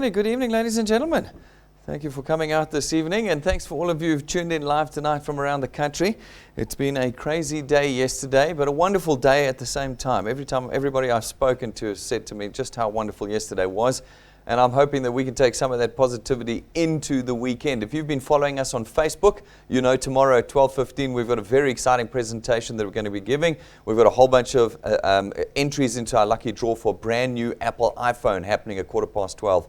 Alrighty, good evening, ladies and gentlemen. Thank you for coming out this evening, and thanks for all of you who've tuned in live tonight from around the country. It's been a crazy day yesterday, but a wonderful day at the same time. Everybody I've spoken to has said to me just how wonderful yesterday was, and I'm hoping that we can take some of that positivity into the weekend. If you've been following us on Facebook, you know tomorrow at 12:15 we've got a very exciting presentation that we're going to be giving. We've got a whole bunch of entries into our lucky draw for a brand new Apple iPhone happening at 12:15.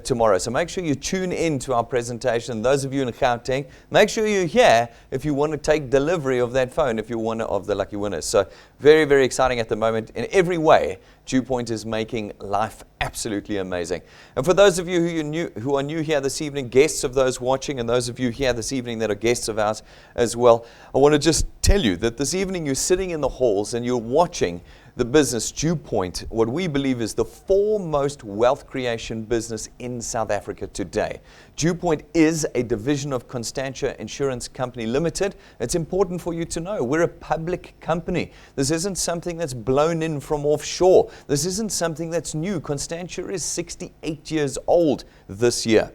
Tomorrow. So make sure you tune in to our presentation. Those of you in Gauteng, make sure you're here if you want to take delivery of that phone, if you're one of the lucky winners. So very, very exciting at the moment. In every way, DuePoint is making life absolutely amazing. And for those of you who are new here this evening, guests of those watching, and those of you here this evening that are guests of ours as well, I want to just tell you that this evening you're sitting in the halls and you're watching the business DuePoint, what we believe is the foremost wealth creation business in South Africa today. DuePoint is a division of Constantia Insurance Company Limited. It's important for you to know we're a public company. This isn't something that's blown in from offshore. This isn't something that's new. Constantia is 68 years old this year.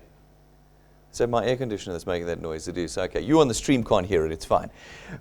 So my air conditioner that's making that noise, it is. Okay, you on the stream can't hear it, it's fine.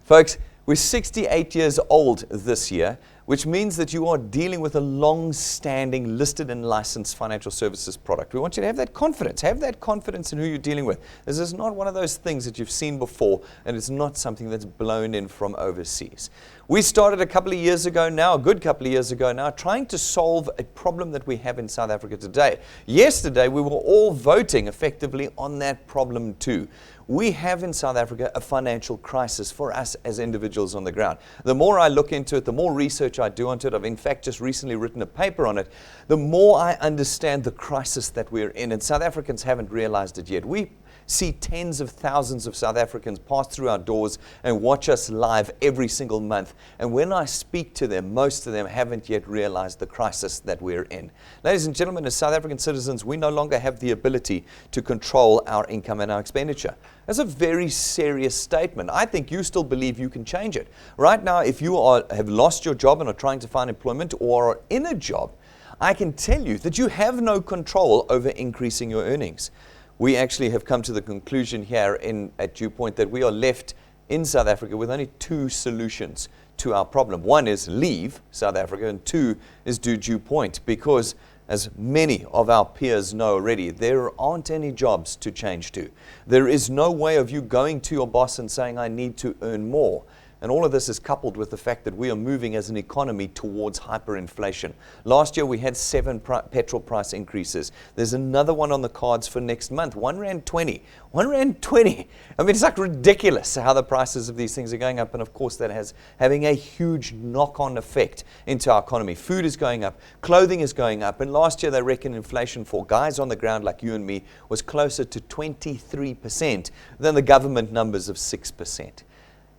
Folks, we're 68 years old this year, which means that you are dealing with a long-standing listed and licensed financial services product. We want you to have that confidence. Have that confidence in who you're dealing with. This is not one of those things that you've seen before, and it's not something that's blown in from overseas. We started a couple of years ago now, a good couple of years ago now, trying to solve a problem that we have in South Africa today. Yesterday, we were all voting effectively on that problem too. We have in South Africa a financial crisis for us as individuals on the ground. The more I look into it, the more research I do onto it, I've in fact just recently written a paper on it, the more I understand the crisis that we're in, and South Africans haven't realized it yet. We see tens of thousands of South Africans pass through our doors and watch us live every single month. And when I speak to them, most of them haven't yet realized the crisis that we're in. Ladies and gentlemen, as South African citizens, we no longer have the ability to control our income and our expenditure. That's a very serious statement. I think you still believe you can change it. Right now, if you have lost your job and are trying to find employment or are in a job, I can tell you that you have no control over increasing your earnings. We actually have come to the conclusion here at DuePoint that we are left in South Africa with only two solutions to our problem. One is leave South Africa, and two is do DuePoint, because as many of our peers know already, there aren't any jobs to change to. There is no way of you going to your boss and saying, I need to earn more. And all of this is coupled with the fact that we are moving as an economy towards hyperinflation. Last year we had 7 petrol price increases. There's another one on the cards for next month, R1.20. R1.20. I mean, it's like ridiculous how the prices of these things are going up. And of course that has having a huge knock-on effect into our economy. Food is going up, clothing is going up. And last year they reckon inflation for guys on the ground like you and me was closer to 23% than the government numbers of 6%.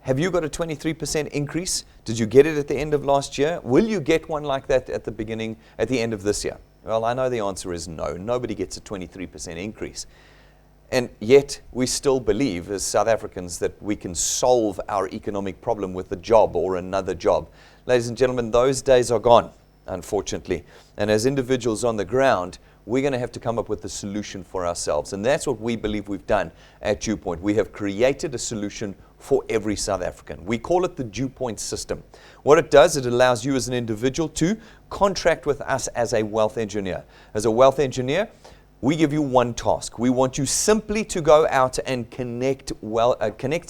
Have you got a 23% increase? Did you get it at the end of last year? Will you get one like that at the end of this year? Well, I know the answer is no. Nobody gets a 23% increase. And yet, we still believe as South Africans that we can solve our economic problem with a job or another job. Ladies and gentlemen, those days are gone, unfortunately. And as individuals on the ground, we're going to have to come up with a solution for ourselves. And that's what we believe we've done at DuePoint. We have created a solution for every South African. We call it the DuePoint system. What it does, it allows you as an individual to contract with us as a wealth engineer. As a wealth engineer, we give you one task. We want you simply to go out and connect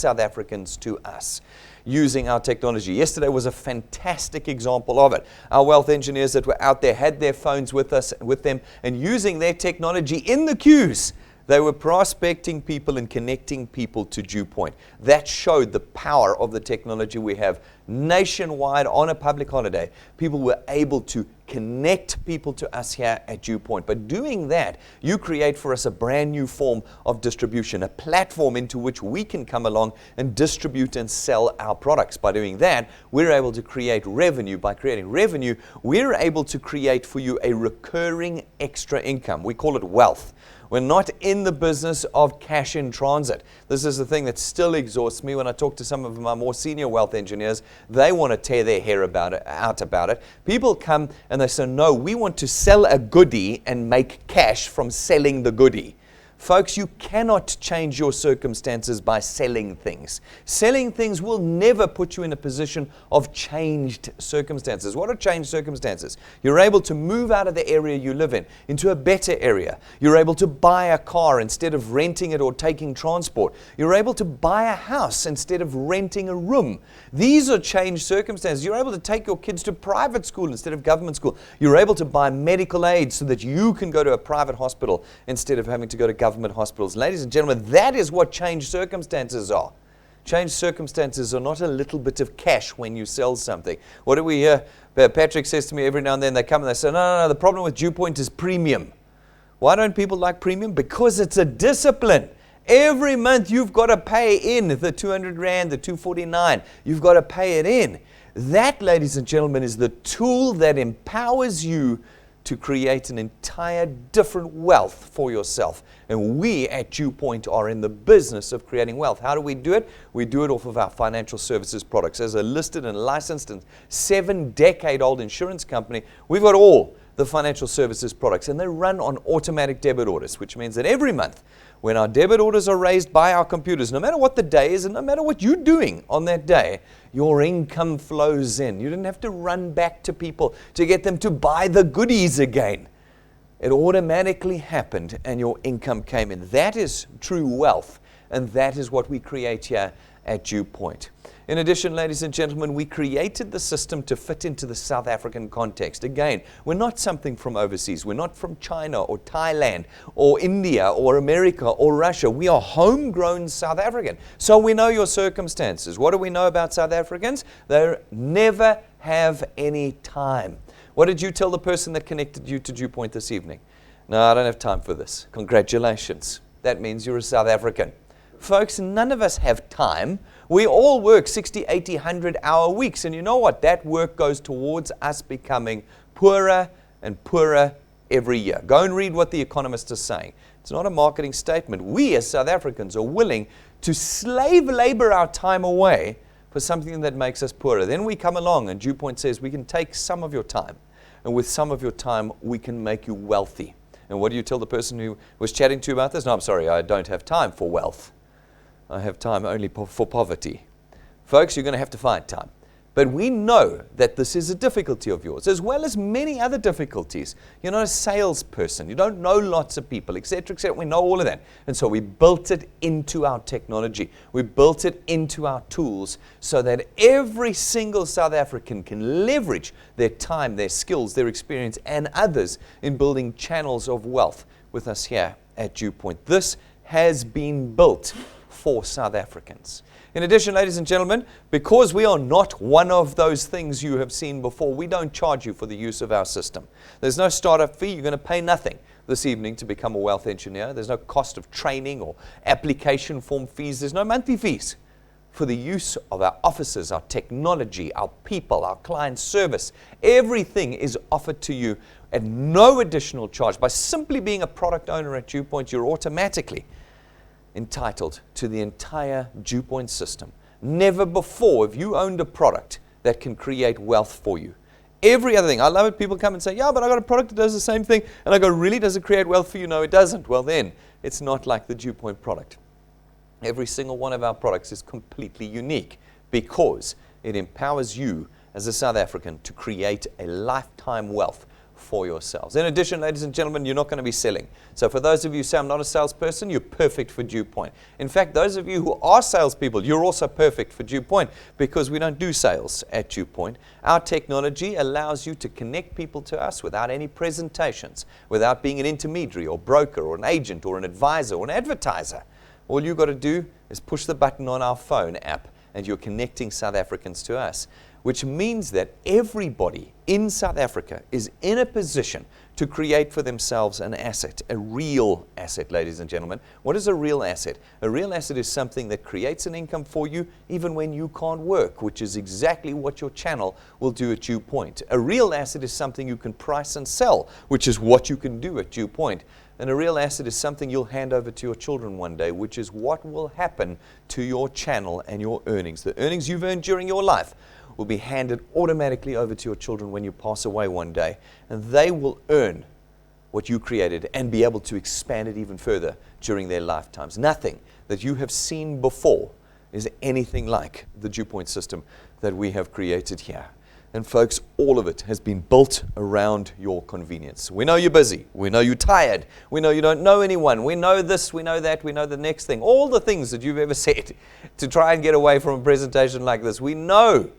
South Africans to us using our technology. Yesterday was a fantastic example of it. Our wealth engineers that were out there had their phones with them, and using their technology in the queues, they were prospecting people and connecting people to DuePoint. That showed the power of the technology we have nationwide on a public holiday. People were able to connect people to us here at DuePoint. By doing that, you create for us a brand new form of distribution, a platform into which we can come along and distribute and sell our products. By doing that, we're able to create revenue. By creating revenue, we're able to create for you a recurring extra income. We call it wealth. We're not in the business of cash in transit. This is the thing that still exhausts me when I talk to some of my more senior wealth engineers. They want to tear their hair out about it. People come and they say, no, we want to sell a goodie and make cash from selling the goodie. Folks, you cannot change your circumstances by selling things. Selling things will never put you in a position of changed circumstances. What are changed circumstances? You're able to move out of the area you live in into a better area. You're able to buy a car instead of renting it or taking transport. You're able to buy a house instead of renting a room. These are changed circumstances. You're able to take your kids to private school instead of government school. You're able to buy medical aid so that you can go to a private hospital instead of having to go to government hospitals. Ladies and gentlemen, that is what changed circumstances are. Changed circumstances are not a little bit of cash when you sell something. What do we hear? Patrick says to me every now and then, they come and they say, no, the problem with DuePoint is premium. Why don't people like premium? Because it's a discipline. Every month you've got to pay in the 200 Rand, the 249. You've got to pay it in. That, ladies and gentlemen, is the tool that empowers you to create an entire different wealth for yourself. And we at DuePoint are in the business of creating wealth. How do we do it? We do it off of our financial services products. As a listed and licensed and 7-decade-old insurance company, we've got all the financial services products, and they run on automatic debit orders, which means that every month when our debit orders are raised by our computers, no matter what the day is and no matter what you're doing on that day, your income flows in. You didn't have to run back to people to get them to buy the goodies again. It automatically happened and your income came in. That is true wealth, and that is what we create here at DuePoint. In addition, ladies and gentlemen, we created the system to fit into the South African context. Again, we're not something from overseas. We're not from China or Thailand or India or America or Russia. We are homegrown South African. So we know your circumstances. What do we know about South Africans? They never have any time. What did you tell the person that connected you to DuePoint this evening? No, I don't have time for this. Congratulations. That means you're a South African. Folks, none of us have time. We all work 60, 80, 100-hour weeks. And you know what? That work goes towards us becoming poorer and poorer every year. Go and read what The Economist is saying. It's not a marketing statement. We as South Africans are willing to slave labor our time away for something that makes us poorer. Then we come along and DuePoint says we can take some of your time. And with some of your time, we can make you wealthy. And what do you tell the person who was chatting to you about this? No, I'm sorry, I don't have time for wealth. I have time only for poverty. Folks, you're going to have to find time. But we know that this is a difficulty of yours, as well as many other difficulties. You're not a salesperson. You don't know lots of people, etc., etc. We know all of that. And so we built it into our technology. We built it into our tools so that every single South African can leverage their time, their skills, their experience, and others in building channels of wealth with us here at DuePoint. This has been built for South Africans. In addition, ladies and gentlemen, because we are not one of those things you have seen before, we don't charge you for the use of our system. There's no startup fee. You're going to pay nothing this evening to become a wealth engineer. There's no cost of training or application form fees. There's no monthly fees for the use of our offices, our technology, our people, our client service. Everything is offered to you at no additional charge. By simply being a product owner at DuePoint, you're automatically entitled to the entire DuePoint system. Never before have you owned a product that can create wealth for you. Every other thing, I love it, people come and say, yeah, but I got a product that does the same thing. And I go, really, does it create wealth for you? No, it doesn't. Well then, it's not like the DuePoint product. Every single one of our products is completely unique because it empowers you as a South African to create a lifetime wealth for yourselves. In addition, ladies and gentlemen, you're not going to be selling. So for those of you who say, I'm not a salesperson, you're perfect for DuePoint. In fact, those of you who are salespeople, you're also perfect for DuePoint because we don't do sales at DuePoint. Our technology allows you to connect people to us without any presentations, without being an intermediary or broker or an agent or an advisor or an advertiser. All you've got to do is push the button on our phone app and you're connecting South Africans to us, which means that everybody in South Africa is in a position to create for themselves an asset, a real asset, ladies and gentlemen. What is a real asset? A real asset is something that creates an income for you even when you can't work, which is exactly what your channel will do at DuePoint. A real asset is something you can price and sell, which is what you can do at DuePoint. And a real asset is something you'll hand over to your children one day, which is what will happen to your channel and your earnings. The earnings you've earned during your life will be handed automatically over to your children when you pass away one day. And they will earn what you created and be able to expand it even further during their lifetimes. Nothing that you have seen before is anything like the DuePoint system that we have created here. And folks, all of it has been built around your convenience. We know you're busy. We know you're tired. We know you don't know anyone. We know this, we know that, we know the next thing. All the things that you've ever said to try and get away from a presentation like this. We know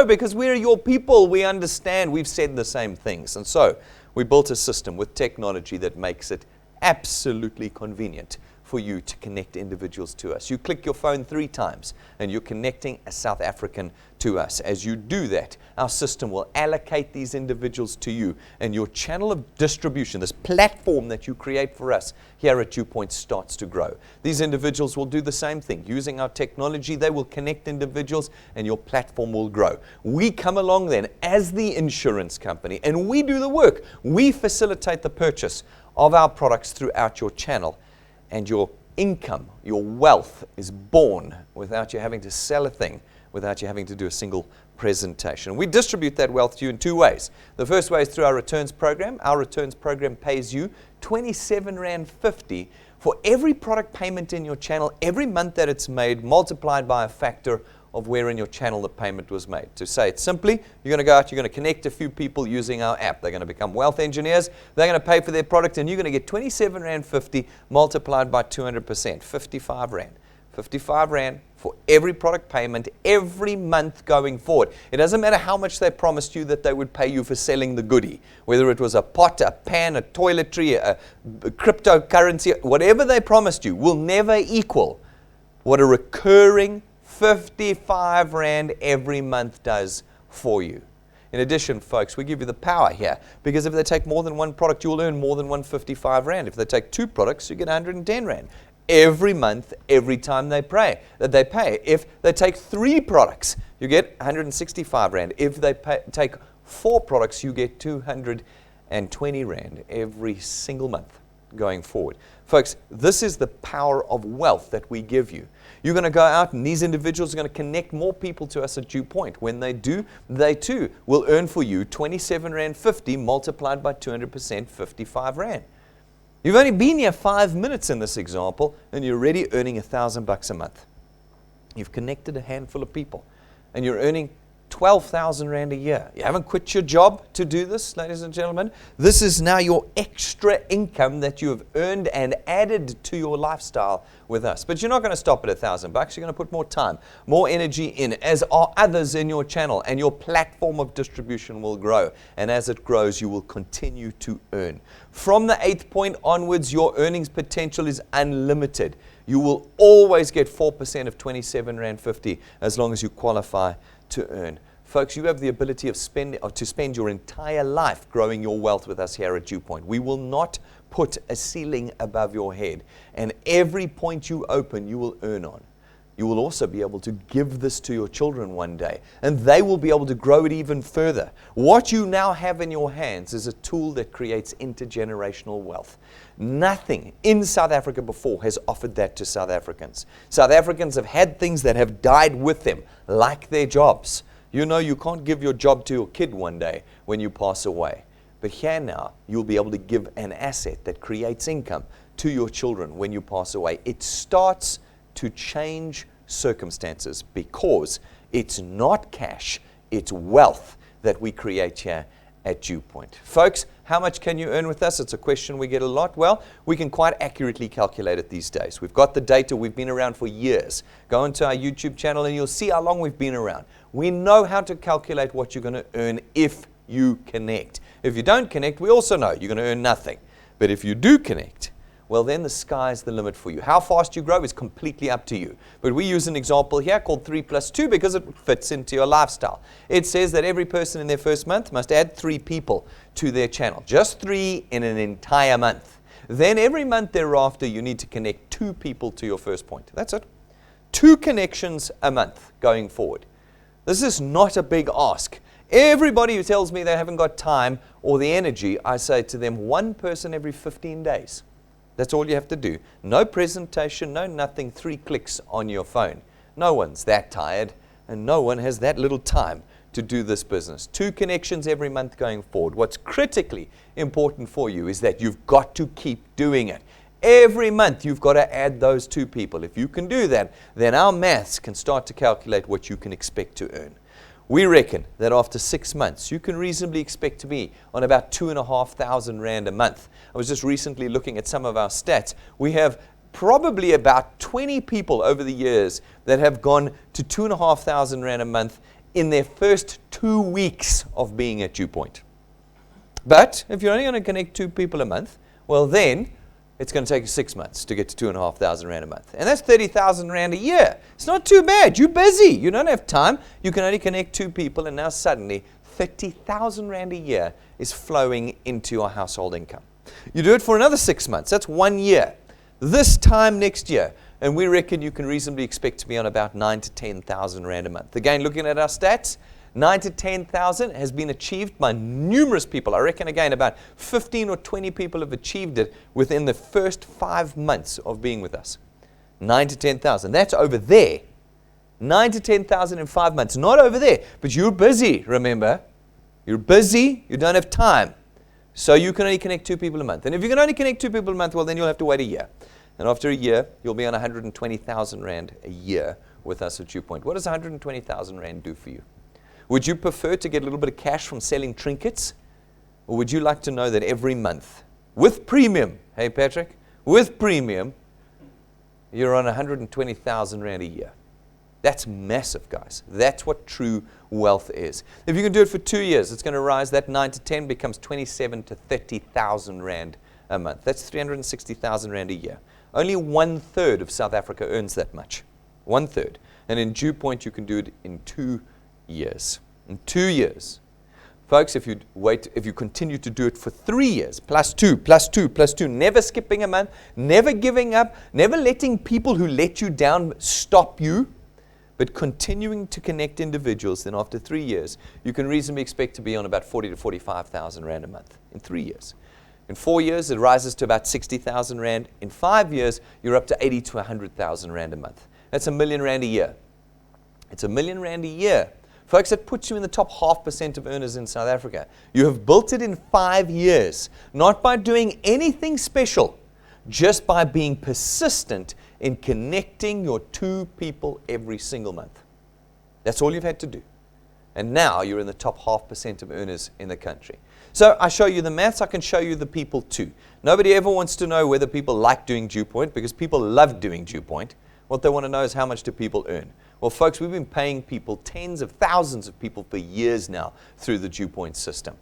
because we're your people. We understand. We've said the same things. And so we built a system with technology that makes it absolutely convenient for you to connect individuals to us. You click your phone 3 times and you're connecting a South African to us. As you do that, our system will allocate these individuals to you, and your channel of distribution, this platform that you create for us here at DuePoint, starts to grow. These individuals will do the same thing. Using our technology, they will connect individuals and your platform will grow. We come along then as the insurance company and we do the work. We facilitate the purchase of our products throughout your channel, and your income, your wealth is born without you having to sell a thing, without you having to do a single presentation. We distribute that wealth to you in 2 ways. The first way is through our returns program. Our returns program pays you 27.50 Rand for every product payment in your channel every month that it's made, multiplied by a factor of where in your channel the payment was made. To say it simply, you're going to go out, you're going to connect a few people using our app. They're going to become wealth engineers. They're going to pay for their product, and you're going to get 27.50 Rand multiplied by 200%, 55 Rand. 55 Rand for every product payment every month going forward. It doesn't matter how much they promised you that they would pay you for selling the goodie, whether it was a pot, a pan, a toiletry, a cryptocurrency, whatever they promised you will never equal what a recurring 55 Rand every month does for you. In addition, folks, we give you the power here, because if they take more than one product, you'll earn more than 155 Rand. If they take 2 products, you get 110 Rand every month, every time they pay. If they take 3 products, you get 165 Rand. If they take 4 products, you get 220 Rand every single month going forward. Folks, this is the power of wealth that we give you. You're going to go out, and these individuals are going to connect more people to us at DuePoint. When they do, they too will earn for you 27.50 Rand multiplied by 200%, 55 Rand. You've only been here 5 minutes in this example, and you're already earning $1,000 a month. You've connected a handful of people, and you're earning 12,000 Rand a year. You haven't quit your job to do this, ladies and gentlemen. This is now your extra income that you have earned and added to your lifestyle with us. But you're not going to stop at $1,000. You're going to put more time, more energy in, as are others in your channel, and your platform of distribution will grow. And as it grows, you will continue to earn. From the 8th point onwards, your earnings potential is unlimited. You will always get 4% of 27.50 Rand as long as you qualify to earn. Folks, you have the ability to spend your entire life growing your wealth with us here at DuePoint. We will not put a ceiling above your head, and every point you open, you will earn on. You will also be able to give this to your children one day, and they will be able to grow it even further. What you now have in your hands is a tool that creates intergenerational wealth. Nothing in South Africa before has offered that to South Africans. South Africans have had things that have died with them, like their jobs. You know, you can't give your job to your kid one day when you pass away. But here now, you'll be able to give an asset that creates income to your children when you pass away. It starts to change circumstances, because it's not cash, it's wealth that we create here at DuePoint. Folks, how much can you earn with us? It's a question we get a lot. Well, we can quite accurately calculate it these days. We've got the data. We've been around for years. Go into our YouTube channel and you'll see how long we've been around. We know how to calculate what you're going to earn if you connect. If you don't connect, we also know you're going to earn nothing. But if you do connect, well, then the sky's the limit for you. How fast you grow is completely up to you. But we use an example here called 3 + 2 because it fits into your lifestyle. It says that every person in their first month must add 3 people to their channel. Just 3 in an entire month. Then every month thereafter, you need to connect 2 people to your first point. That's it. 2 connections a month going forward. This is not a big ask. Everybody who tells me they haven't got time or the energy, I say to them, one person every 15 days. That's all you have to do. No presentation, no nothing, 3 clicks on your phone. No one's that tired, and no one has that little time to do this business. 2 connections every month going forward. What's critically important for you is that you've got to keep doing it. Every month you've got to add those 2 people. If you can do that, then our maths can start to calculate what you can expect to earn. We reckon that after 6 months, you can reasonably expect to be on about 2,500 Rand a month. I was just recently looking at some of our stats. We have probably about 20 people over the years that have gone to 2,500 Rand a month in their first 2 weeks of being at DuePoint. But if you're only going to connect 2 people a month, well then, it's going to take you 6 months to get to 2,500 Rand a month. And that's 30,000 Rand a year. It's not too bad. You're busy. You don't have time. You can only connect 2 people, and now suddenly 30,000 Rand a year is flowing into your household income. You do it for another 6 months. That's 1 year. This time next year, and we reckon you can reasonably expect to be on about 9,000 to 10,000 Rand a month. Again, looking at our stats, 9,000 to 10,000 has been achieved by numerous people. I reckon, again, about 15 or 20 people have achieved it within the first 5 months of being with us. 9,000 to 10,000. That's over there. 9,000 to 10,000 in 5 months. Not over there. But you're busy, remember. You're busy. You don't have time. So you can only connect 2 people a month. And if you can only connect 2 people a month, well, then you'll have to wait a year. And after a year, you'll be on 120,000 Rand a year with us at DuePoint. What does 120,000 Rand do for you? Would you prefer to get a little bit of cash from selling trinkets? Or would you like to know that every month, with premium, hey Patrick, with premium, you're on 120,000 Rand a year? That's massive, guys. That's what true wealth is. If you can do it for 2 years, it's going to rise. That 9 to 10 becomes 27 to 30,000 Rand a month. That's 360,000 Rand a year. Only 1/3 of South Africa earns that much. 1/3. And in DuePoint, you can do it in 2 years. In 2 years. Folks, if you continue to do it for 3 years, plus 2, plus 2, plus 2, never skipping a month, never giving up, never letting people who let you down stop you, but continuing to connect individuals, then after 3 years, you can reasonably expect to be on about 40 to 45,000 Rand a month in 3 years. In 4 years, it rises to about 60,000 Rand. In 5 years, you're up to 80 to 100,000 Rand a month. That's R1 million a year. It's R1 million a year. Folks, that puts you in the top 0.5% of earners in South Africa. You have built it in 5 years, not by doing anything special, just by being persistent in connecting your 2 people every single month. That's all you've had to do. And now you're in the top 0.5% of earners in the country. So I show you the maths, I can show you the people too. Nobody ever wants to know whether people like doing DuePoint, because people love doing DuePoint. What they want to know is how much do people earn. Well, folks, we've been paying people, tens of thousands of people for years now through the DuePoint system.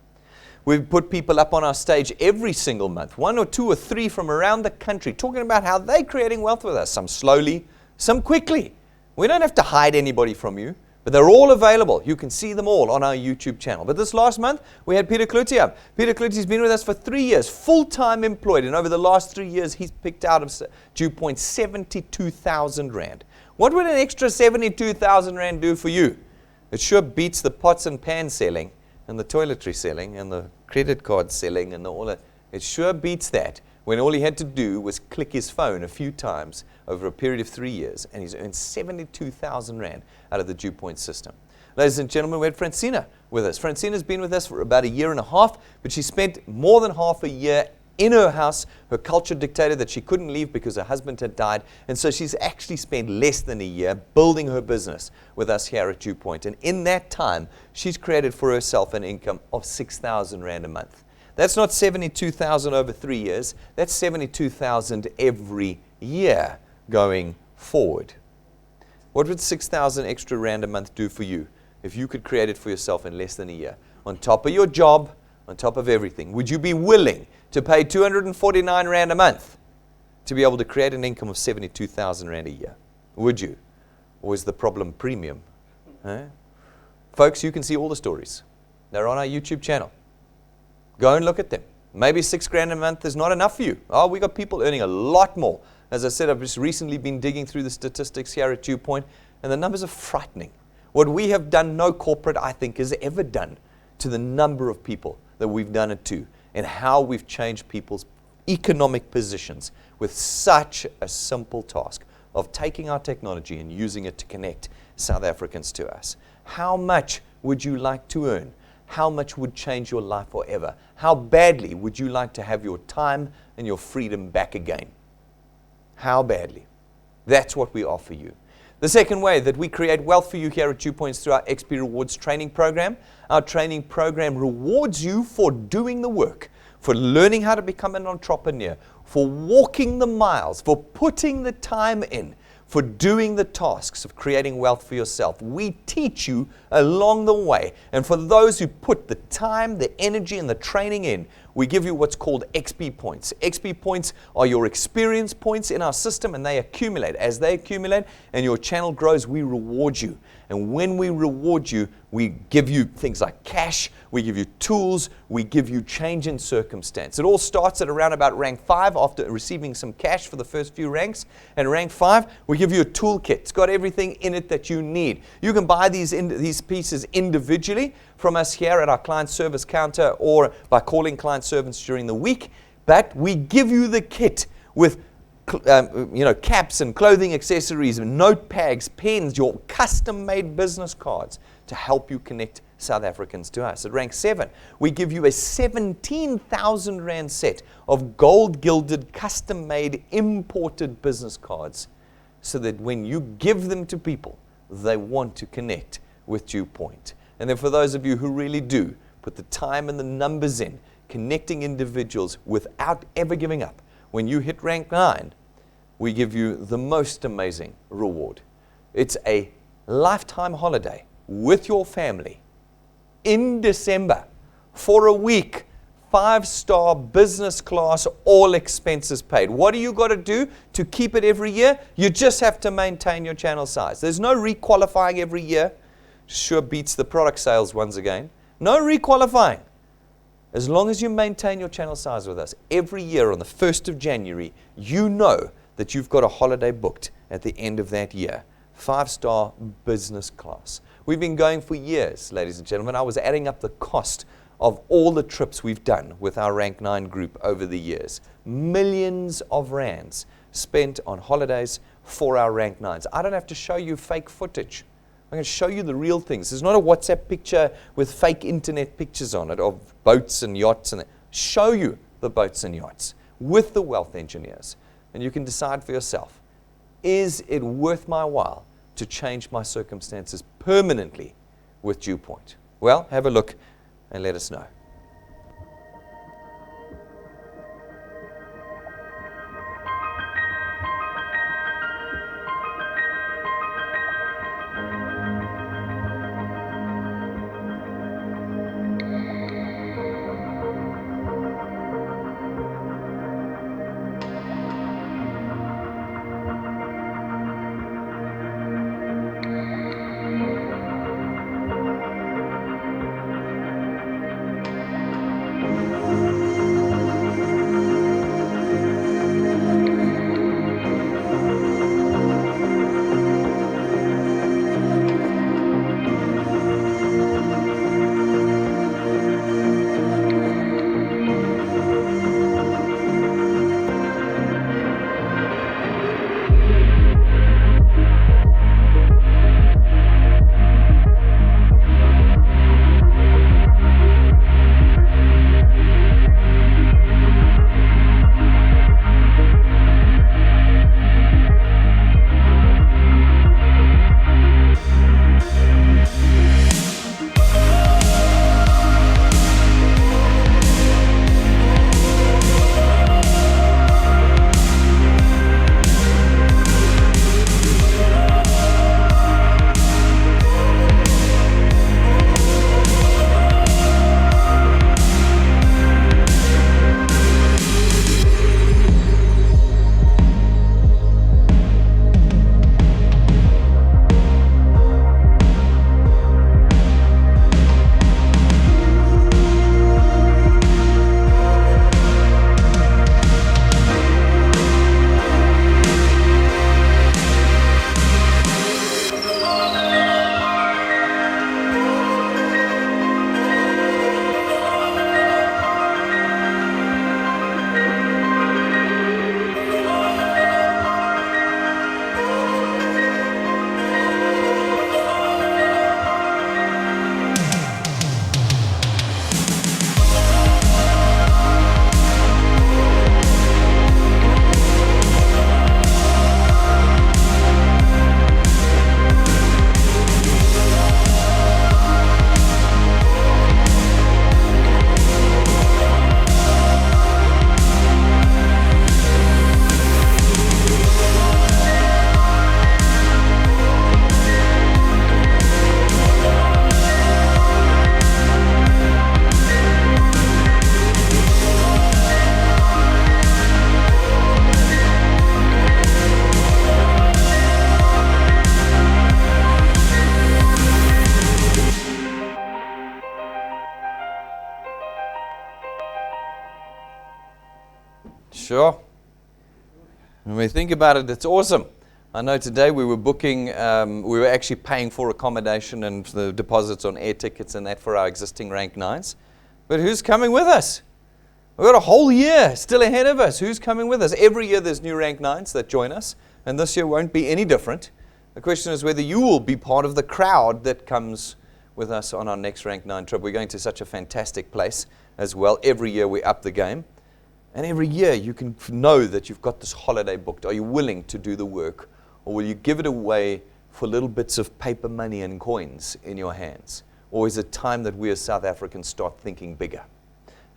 We've put people up on our stage every single month, 1 or 2 or 3 from around the country, talking about how they're creating wealth with us, some slowly, some quickly. We don't have to hide anybody from you, but they're all available. You can see them all on our YouTube channel. But this last month, we had Peter Klutti up. Peter Klutti's been with us for 3 years, full-time employed, and over the last 3 years, he's picked out of DuePoint 72,000 Rand. What would an extra 72,000 Rand do for you? It sure beats the pots and pans selling, and the toiletry selling, and the credit card selling, and all that. It sure beats that, when all he had to do was click his phone a few times over a period of 3 years, and he's earned 72,000 Rand out of the DuePoint system. Ladies and gentlemen, we had Francina with us. Francina's been with us for about 1.5 years, but she spent more than half a year in her house. Her culture dictated that she couldn't leave because her husband had died, and so she's actually spent less than a year building her business with us here at DuePoint. And in that time, she's created for herself an income of 6,000 Rand a month. That's not 72,000 over 3 years. That's 72,000 every year going forward. What would 6,000 extra Rand a month do for you if you could create it for yourself in less than a year? On top of your job, on top of everything, would you be willing to pay 249 Rand a month to be able to create an income of 72,000 Rand a year? Would you? Or is the problem premium? Folks, you can see all the stories. They're on our YouTube channel. Go and look at them. Maybe 6 grand a month is not enough for you. Oh, we got people earning a lot more. As I said, I've just recently been digging through the statistics here at DuePoint, and the numbers are frightening. What we have done, no corporate, I think, has ever done to the number of people that we've done it to and how we've changed people's economic positions with such a simple task of taking our technology and using it to connect South Africans to us. How much would you like to earn? How much would change your life forever? How badly would you like to have your time and your freedom back again? How badly? That's what we offer you. The second way that we create wealth for you here at DuePoint is through our XP Rewards training program. Our training program rewards you for doing the work, for learning how to become an entrepreneur, for walking the miles, for putting the time in, for doing the tasks of creating wealth for yourself. We teach you along the way. And for those who put the time, the energy, and the training in, we give you what's called XP points. XP points are your experience points in our system, and they accumulate. As they accumulate and your channel grows, we reward you. And when we reward you, we give you things like cash, we give you tools, we give you change in circumstance. It all starts at around about rank 5 after receiving some cash for the first few ranks. And rank 5, we give you a toolkit. It's got everything in it that you need. You can buy these pieces individually from us here at our client service counter or by calling client servants during the week. But we give you the kit with caps and clothing accessories, and notepads, pens, your custom-made business cards to help you connect South Africans to us. At rank 7, we give you a 17,000 Rand set of gold-gilded, custom-made, imported business cards so that when you give them to people, they want to connect with DuePoint. And then for those of you who really do put the time and the numbers in, connecting individuals without ever giving up, when you hit rank 9, we give you the most amazing reward. It's a lifetime holiday with your family in December for a week, 5-star business class, all expenses paid. What do you got to do to keep it every year? You just have to maintain your channel size. There's no requalifying every year. Sure beats the product sales once again. No requalifying. As long as you maintain your channel size with us, every year on the 1st of January, you know that you've got a holiday booked at the end of that year. 5-star business class. We've been going for years, ladies and gentlemen. I was adding up the cost of all the trips we've done with our Rank 9 group over the years. Millions of rands spent on holidays for our Rank 9s. I don't have to show you fake footage. I'm going to show you the real things. There's not a WhatsApp picture with fake internet pictures on it of boats and yachts. Show you the boats and yachts with the wealth engineers. And you can decide for yourself, is it worth my while to change my circumstances permanently with DuePoint? Well, have a look and let us know. Sure. When we think about it, it's awesome. I know today we were booking, we were actually paying for accommodation and the deposits on air tickets and that for our existing rank 9s. But who's coming with us? We've got a whole year still ahead of us. Who's coming with us? Every year there's new rank 9s that join us, and this year won't be any different. The question is whether you will be part of the crowd that comes with us on our next rank 9 trip. We're going to such a fantastic place as well. Every year we up the game. And every year you can know that you've got this holiday booked. Are you willing to do the work? Or will you give it away for little bits of paper money and coins in your hands? Or is it time that we as South Africans start thinking bigger?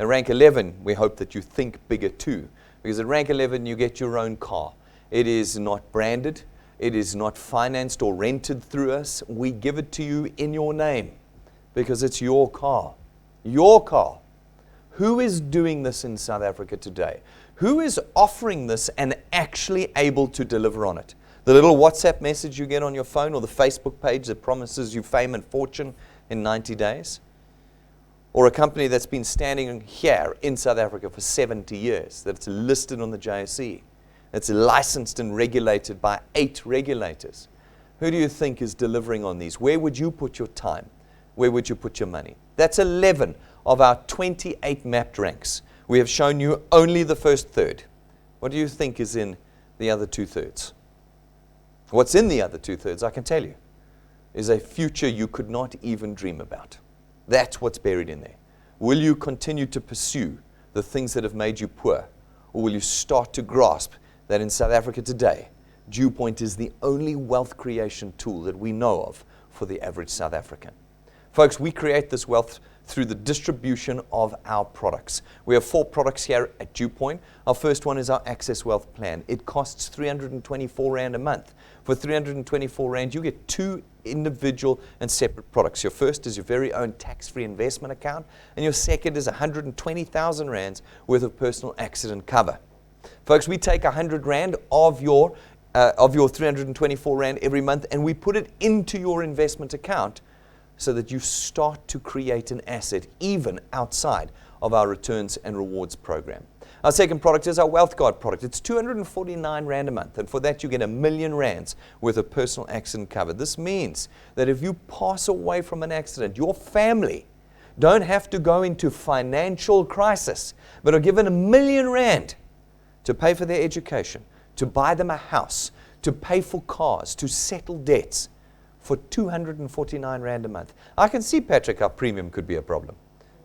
At rank 11, we hope that you think bigger too. Because at rank 11, you get your own car. It is not branded. It is not financed or rented through us. We give it to you in your name because it's your car. Your car. Who is doing this in South Africa today? Who is offering this and actually able to deliver on it? The little WhatsApp message you get on your phone or the Facebook page that promises you fame and fortune in 90 days? Or a company that's been standing here in South Africa for 70 years, that's listed on the JSE, that's licensed and regulated by 8 regulators. Who do you think is delivering on these? Where would you put your time? Where would you put your money? That's 11 of our 28 mapped ranks. We have shown you only the first third. What do you think is in the other 2/3? What's in the other 2/3, I can tell you, is a future you could not even dream about. That's what's buried in there. Will you continue to pursue the things that have made you poor? Or will you start to grasp that in South Africa today, DuePoint is the only wealth creation tool that we know of for the average South African? Folks, we create this wealth through the distribution of our products. We have 4 products here at DuePoint. Our first one is our Access Wealth Plan. It costs 324 Rand a month. For 324 Rand, you get 2 individual and separate products. Your first is your very own tax-free investment account, and your second is 120,000 Rands worth of personal accident cover. Folks, we take 100 Rand of your 324 Rand every month, and we put it into your investment account so that you start to create an asset even outside of our returns and rewards program. Our second product is our Wealth Guard product. It's 249 Rand a month, and for that you get R1 million worth of personal accident cover. This means that if you pass away from an accident, your family don't have to go into financial crisis, but are given R1 million to pay for their education, to buy them a house, to pay for cars, to settle debts for 249 Rand a month. I can see, Patrick, how premium could be a problem.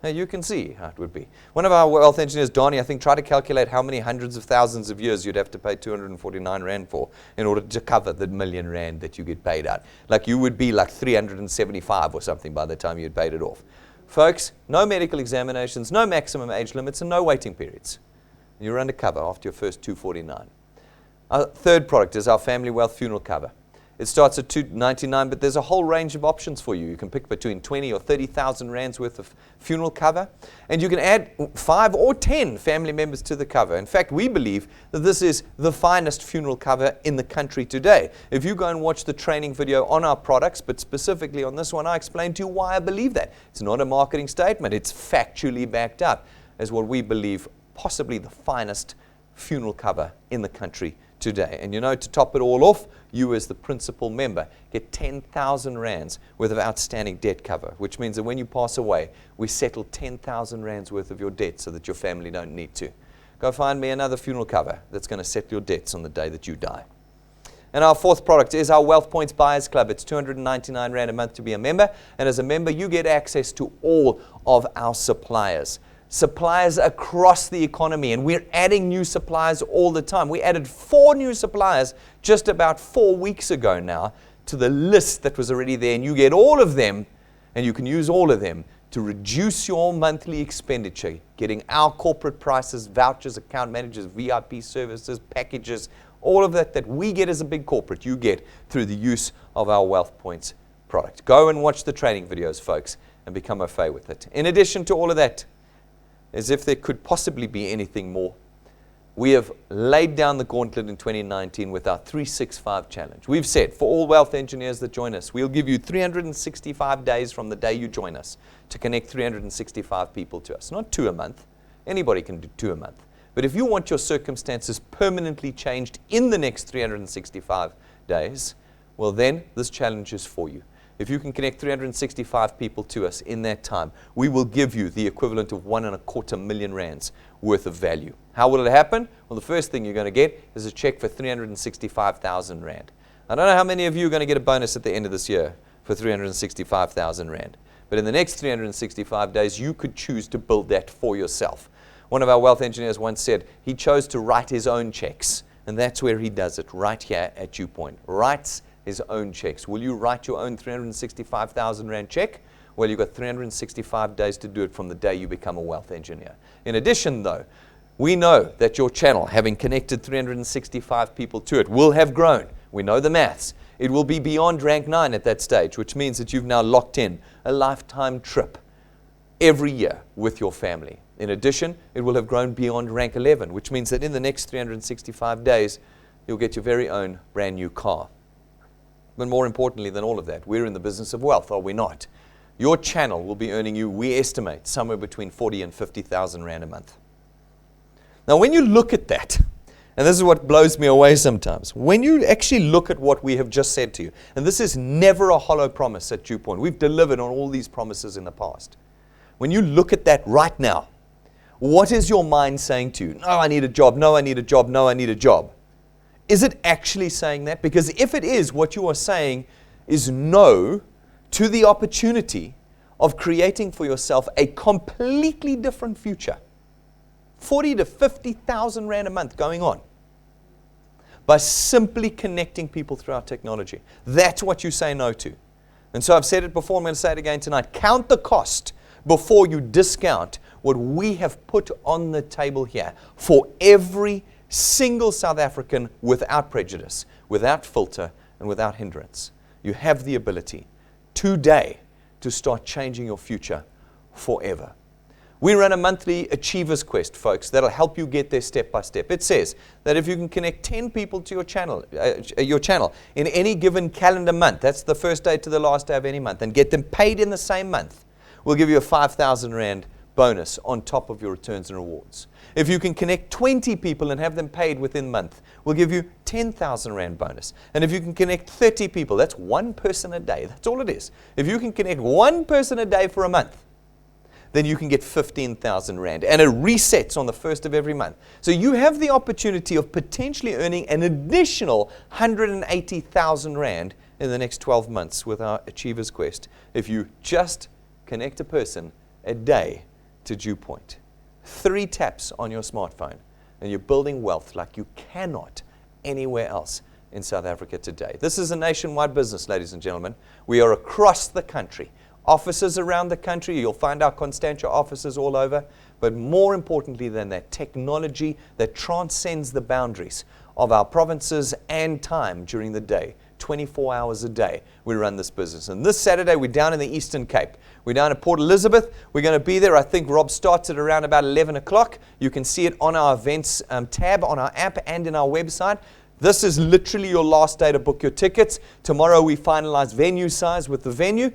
Now, you can see how it would be. One of our wealth engineers, Donnie, I think, tried to calculate how many hundreds of thousands of years you'd have to pay 249 Rand for in order to cover the R1 million that you get paid out. Like you would be like 375 or something by the time you'd paid it off. Folks, no medical examinations, no maximum age limits, and no waiting periods. You're undercover after your first 249. Our third product is our Family Wealth Funeral Cover. It starts at 299, but there's a whole range of options for you. You can pick between 20 or 30,000 Rands worth of funeral cover, and you can add 5 or 10 family members to the cover. In fact, we believe that this is the finest funeral cover in the country today. If you go and watch the training video on our products, but specifically on this one, I explain to you why I believe that. It's not a marketing statement. It's factually backed up as what we believe possibly the finest funeral cover in the country today. And you know, to top it all off, you as the principal member get 10,000 Rands worth of outstanding debt cover, which means that when you pass away, we settle 10,000 Rands worth of your debt so that your family don't need to. Go find me another funeral cover that's going to settle your debts on the day that you die. And our fourth product is our Wealth Points Buyers Club. It's 299 Rand a month to be a member, and as a member, you get access to all of our suppliers. Suppliers across the economy, and we're adding new suppliers all the time. We added 4 new suppliers just about 4 weeks ago now to the list that was already there, and you get all of them, and you can use all of them to reduce your monthly expenditure, getting our corporate prices, vouchers, account managers, VIP services, packages, all of that we get as a big corporate, you get through the use of our Wealth Points product. Go and watch the training videos, folks, and become au fait with it. In addition to all of that, as if there could possibly be anything more, we have laid down the gauntlet in 2019 with our 365 challenge. We've said for all wealth engineers that join us, we'll give you 365 days from the day you join us to connect 365 people to us. Not 2 a month. Anybody can do 2 a month. But if you want your circumstances permanently changed in the next 365 days, well then, this challenge is for you. If you can connect 365 people to us in that time, we will give you the equivalent of 1.25 million rands worth of value. How will it happen? Well, the first thing you're going to get is a check for 365,000 rand. I don't know how many of you are going to get a bonus at the end of this year for 365,000 rand. But in the next 365 days, you could choose to build that for yourself. One of our wealth engineers once said he chose to write his own checks. And that's where he does it, right here at DuePoint. Writes his own checks. Will you write your own 365,000 rand check? Well, you've got 365 days to do it from the day you become a wealth engineer. In addition, though, we know that your channel, having connected 365 people to it, will have grown. We know the maths. It will be beyond rank 9 at that stage, which means that you've now locked in a lifetime trip every year with your family. In addition, it will have grown beyond rank 11, which means that in the next 365 days, you'll get your very own brand new car. But more importantly than all of that, we're in the business of wealth, are we not? Your channel will be earning you, we estimate, somewhere between 40 and 50,000 rand a month. Now, when you look at that, and this is what blows me away sometimes, when you actually look at what we have just said to you, and this is never a hollow promise at DuePoint. We've delivered on all these promises in the past. When you look at that right now, what is your mind saying to you? No, I need a job. No, I need a job. No, I need a job. Is it actually saying that? Because if it is, what you are saying is no to the opportunity of creating for yourself a completely different future. 40 to 50,000 rand a month going on by simply connecting people through our technology. That's what you say no to. And so I've said it before, I'm going to say it again tonight. Count the cost before you discount what we have put on the table here for every single South African without prejudice, without filter, and without hindrance. You have the ability today to start changing your future forever. We run a monthly Achievers Quest, folks, that'll help you get there step by step. It says that if you can connect 10 people to your channel in any given calendar month, that's the first day to the last day of any month, and get them paid in the same month, we'll give you a 5,000 rand bonus on top of your returns and rewards. If you can connect 20 people and have them paid within a month, we'll give you 10,000 rand bonus. And if you can connect 30 people, that's one person a day. That's all it is. If you can connect one person a day for a month, then you can get 15,000 rand. And it resets on the first of every month. So you have the opportunity of potentially earning an additional 180,000 rand in the next 12 months with our Achievers Quest if you just connect a person a day to DuePoint. 3 taps on your smartphone, and you're building wealth like you cannot anywhere else in South Africa today. This is a nationwide business, ladies and gentlemen. We are across the country. Offices around the country. You'll find our Constantia offices all over. But more importantly than that, technology that transcends the boundaries of our provinces and time during the day. 24 hours a day we run this business. And this Saturday we're down in the Eastern Cape. We're down at Port Elizabeth. We're going to be there. I think Rob starts at around about 11 o'clock. You can see it on our events tab on our app and in our website. This is literally your last day to book your tickets. Tomorrow we finalize venue size with the venue.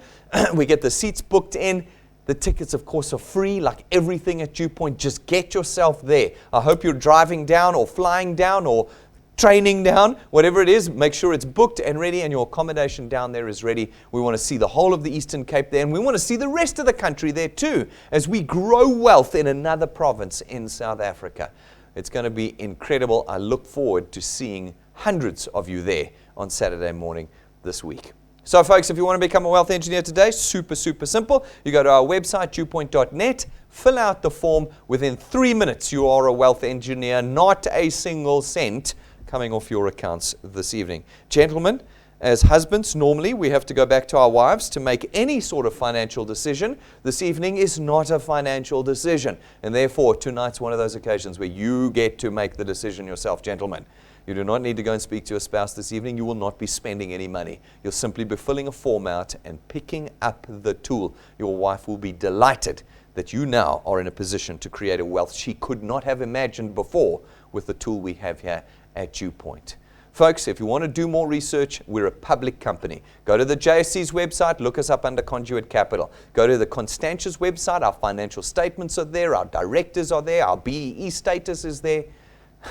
We get the seats booked in. The tickets, of course, are free, like everything at DuePoint. Just get yourself there. I hope you're driving down or flying down or training down, whatever it is. Make sure it's booked and ready and your accommodation down there is ready. We want to see the whole of the Eastern Cape there, and we want to see the rest of the country there too as we grow wealth in another province in South Africa. It's going to be incredible. I look forward to seeing hundreds of you there on Saturday morning this week. So folks, if you want to become a wealth engineer today, super simple. You go to our website, DuePoint.net, fill out the form. Within 3 minutes, you are a wealth engineer, not a single cent coming off your accounts this evening. Gentlemen, as husbands, normally we have to go back to our wives to make any sort of financial decision. This evening is not a financial decision. And therefore, tonight's one of those occasions where you get to make the decision yourself, gentlemen. You do not need to go and speak to your spouse this evening. You will not be spending any money. You'll simply be filling a form out and picking up the tool. Your wife will be delighted that you now are in a position to create a wealth she could not have imagined before with the tool we have here at DuePoint. Folks, if you want to do more research, we're a public company. Go to the JSC's website, look us up under Conduit Capital. Go to the Constantia's website, our financial statements are there, our directors are there, our BEE status is there.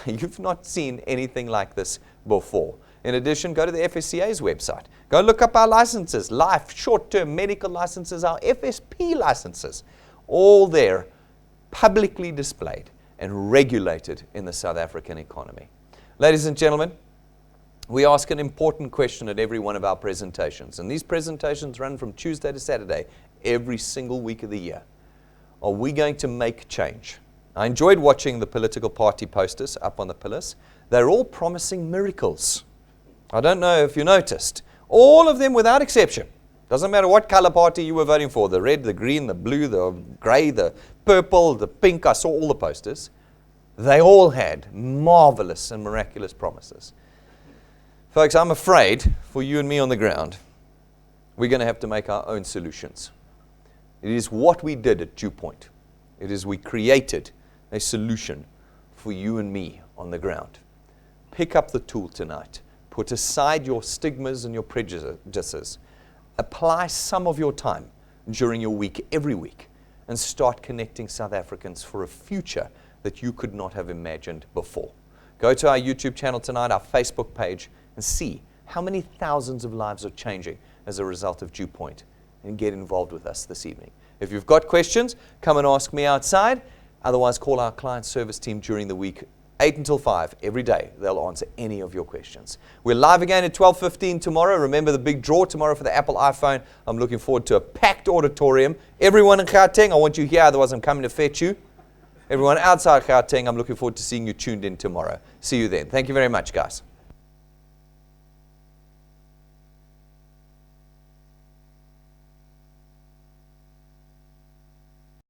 You've not seen anything like this before. In addition, go to the FSCA's website. Go look up our licenses, life, short-term medical licenses, our FSP licenses. All there, publicly displayed and regulated in the South African economy. Ladies and gentlemen, we ask an important question at every one of our presentations. And these presentations run from Tuesday to Saturday, every single week of the year. Are we going to make change? I enjoyed watching the political party posters up on the pillars. They're all promising miracles. I don't know if you noticed. All of them without exception. Doesn't matter what color party you were voting for, the red, the green, the blue, the gray, the purple, the pink, I saw all the posters. They all had marvelous and miraculous promises. Folks, I'm afraid for you and me on the ground, we're going to have to make our own solutions. It is what we did at DuePoint. It is we created a solution for you and me on the ground. Pick up the tool tonight. Put aside your stigmas and your prejudices. Apply some of your time during your week, every week, and start connecting South Africans for a future that you could not have imagined before. Go to our YouTube channel tonight, our Facebook page, and see how many thousands of lives are changing as a result of DuePoint, and get involved with us this evening. If you've got questions, come and ask me outside. Otherwise, call our client service team during the week, 8 until 5 every day. They'll answer any of your questions. We're live again at 12:15 tomorrow. Remember the big draw tomorrow for the Apple iPhone. I'm looking forward to a packed auditorium. Everyone in Gauteng, I want you here, otherwise I'm coming to fetch you. Everyone outside Gauteng, I'm looking forward to seeing you tuned in tomorrow. See you then. Thank you very much, guys.